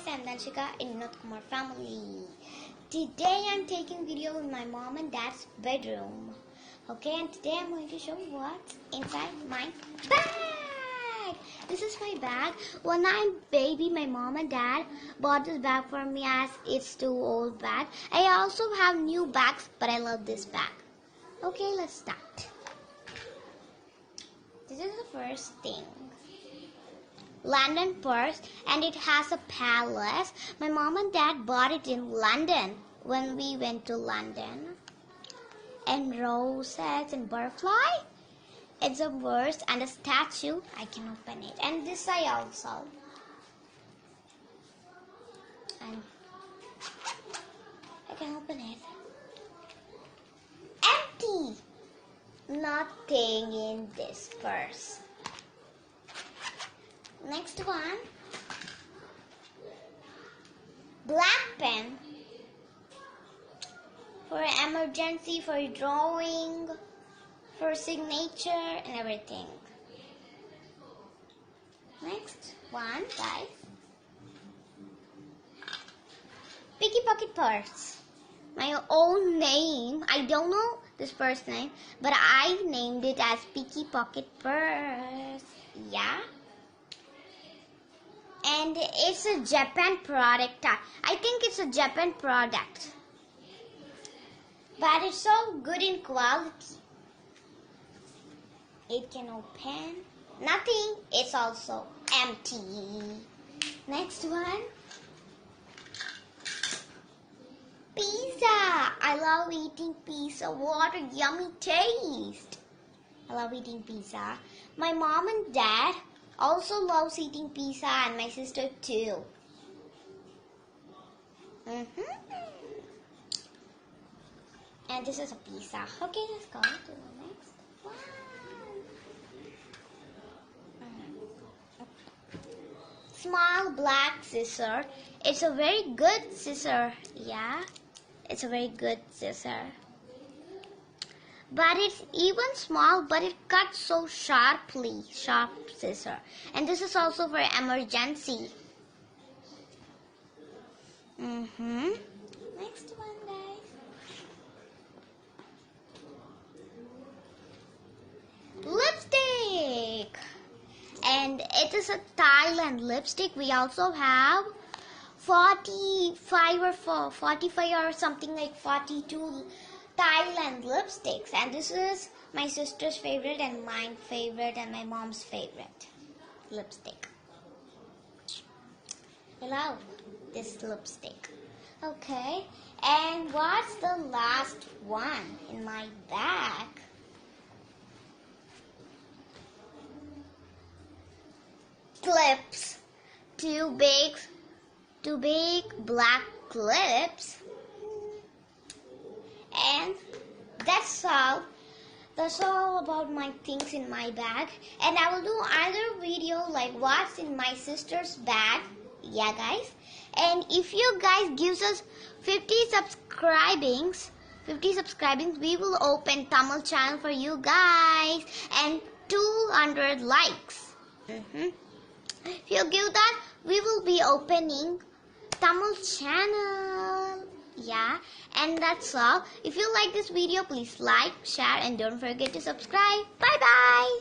I'm Dhanshika in Vinod Kumar family. Today I'm taking video in my mom and dad's bedroom. Okay, and today I'm going to show what's inside my bag. This is my bag. When I'm baby, my mom and dad bought this bag for me as it's too old bag. I also have new bags, but I love this bag. Okay, let's start. This is the first thing. London purse, and it has a palace. My mom and dad bought it in London when we went to London. And roses and butterfly. It's a verse and a statue. I can open it. And this I also. And I can open it. Empty. Nothing in this purse. Next one, black pen for emergency, for drawing, for signature and everything. Next one, guys, picky pocket purse. My own name, I don't know this purse name, but I named it as picky pocket purse. Yeah. And it's a Japan product. I think it's a Japan product. But it's so good in quality. It can open. Nothing. It's also empty. Next one. Pizza. I love eating pizza. What a yummy taste. I love eating pizza. My mom and dad also loves eating pizza, and my sister too. And this is a pizza. Okay, let's go to the next one. Small black scissor. It's a very good scissor. Yeah, it's a very good scissor. But it's even small, but it cuts so sharply. Sharp scissor. And this is also for emergency. Next one, guys. Lipstick. And it is a Thailand lipstick. We also have 45 or something like 42 Thailand lipsticks, and this is my sister's favorite and my favorite and my mom's favorite lipstick. I love this lipstick. Okay, and what's the last one in my bag? Clips. Two big black clips. And that's all. That's all about my things in my bag. And I will do another video like what's in my sister's bag. Yeah, guys. And if you guys gives us 50 subscribings, we will open Tamil channel for you guys and 200 likes. If you give that, we will be opening Tamil channel. Yeah, and that's all. If you like this video, please like, share, and don't forget to subscribe. Bye bye.